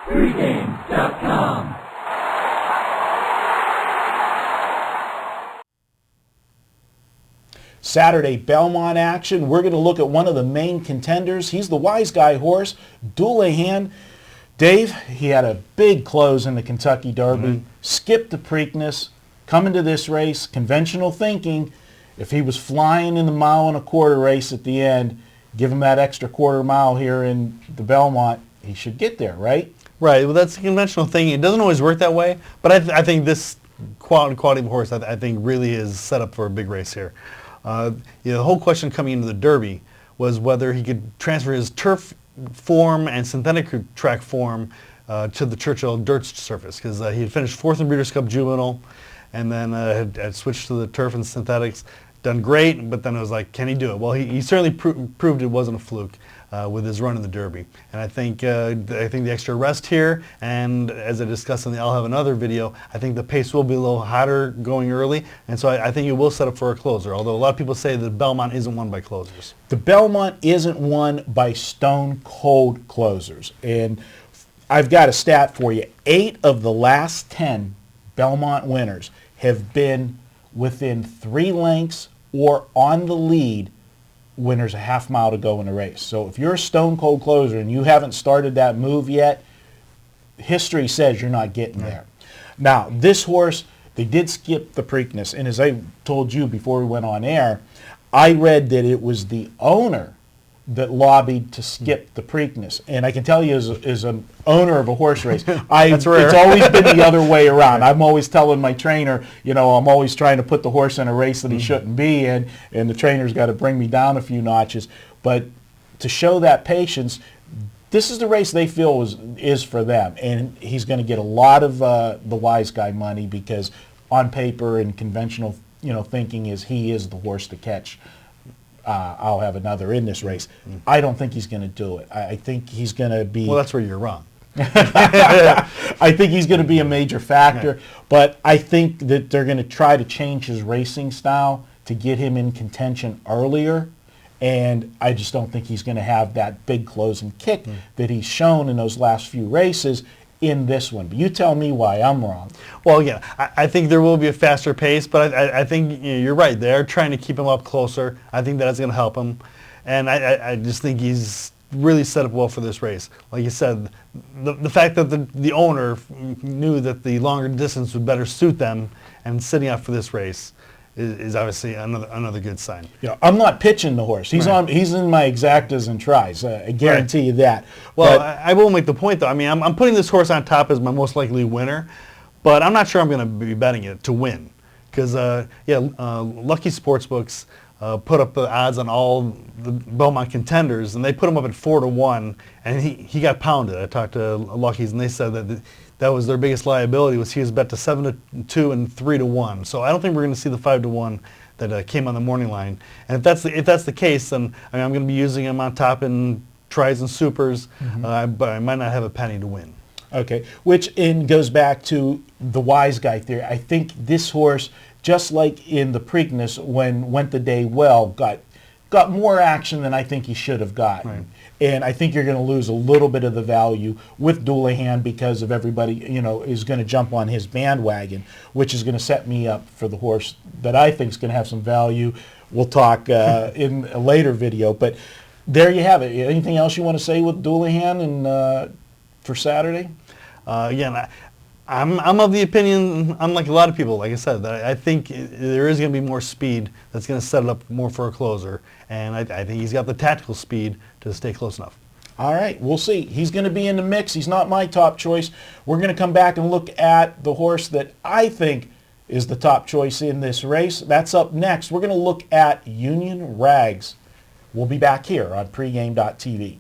Pregame.com. Saturday Belmont action. We're going to look at one of the main contenders. He's the Wiseguy horse, Dullahan. Dave, he had a big close in the Kentucky Derby, skipped the Preakness, coming to this race, conventional thinking, if he was flying in the 1.25 mile race at the end, give him that extra quarter mile here in the Belmont, he should get there, right? Right. Well, that's a conventional thing. It doesn't always work that way, but I think this quality of horse, I think, really is set up for a big race here. The whole question coming into the Derby was whether he could transfer his turf form and synthetic track form to the Churchill dirt surface, because he had finished 4th in Breeders' Cup Juvenile and then had switched to the turf and synthetics, done great, but then it was like, can he do it? Well, he certainly proved it wasn't a fluke with his run in the Derby. And I think the extra rest here, and as I discussed in the I'll Have Another video, I think the pace will be a little hotter going early, and so I think it will set up for a closer, although a lot of people say that Belmont isn't won by closers. The Belmont isn't won by stone-cold closers, and I've got a stat for you. 8 of the last 10 Belmont winners have been within 3 lengths or on the lead when there's a half mile to go in the race. So if you're a stone-cold closer and you haven't started that move yet, history says you're not getting there. Now, this horse, they did skip the Preakness, and as I told you before we went on air, I read that it was the owner that lobbied to skip the Preakness. And I can tell you as an owner of a horse race, it's always been the other way around. I'm always telling my trainer, I'm always trying to put the horse in a race that he shouldn't be in, and the trainer's got to bring me down a few notches. But to show that patience, this is the race they feel is for them. And he's going to get a lot of the Wiseguy money, because on paper and conventional thinking he is the horse to catch. I'll Have Another in this race. I don't think he's going to do it. I think he's going to be... Well, that's where you're wrong. I think he's going to be a major factor, but I think that they're going to try to change his racing style to get him in contention earlier, and I just don't think he's going to have that big closing kick that he's shown in those last few races in this one. But you tell me why I'm wrong. Well, yeah, I think there will be a faster pace, but I think you're right. They're trying to keep him up closer. I think that's going to help him, and I just think he's really set up well for this race. Like you said, the fact that the owner knew that the longer distance would better suit them and sitting out for this race is obviously another good sign. I'm not pitching the horse. He's in my exactas and tries. I guarantee you that. Well, I will make the point though. I mean, I'm putting this horse on top as my most likely winner, but I'm not sure I'm going to be betting it to win, because Lucky Sportsbooks put up the odds on all the Belmont contenders, and they put him up at 4-1, and he got pounded. I talked to Lucky's, and they said that was their biggest liability, was he was bet to 7-2 and 3-1. So I don't think we're going to see the 5-1 that came on the morning line. And if that's the case, then I'm going to be using him on top in tries and supers, but I might not have a penny to win. Okay, which goes back to the Wiseguy theory. I think this horse, just like in the Preakness, when Went the Day Well, got more action than I think he should have gotten. Right. And I think you're going to lose a little bit of the value with Dullahan because of everybody, is going to jump on his bandwagon, which is going to set me up for the horse that I think is going to have some value. We'll talk in a later video. But there you have it. Anything else you want to say with Dullahan and for Saturday? Again, I'm of the opinion, unlike a lot of people, like I said, that I think there is going to be more speed that's going to set it up more for a closer, and I think he's got the tactical speed to stay close enough. All right, we'll see. He's going to be in the mix. He's not my top choice. We're going to come back and look at the horse that I think is the top choice in this race. That's up next. We're going to look at Union Rags. We'll be back here on pregame.tv.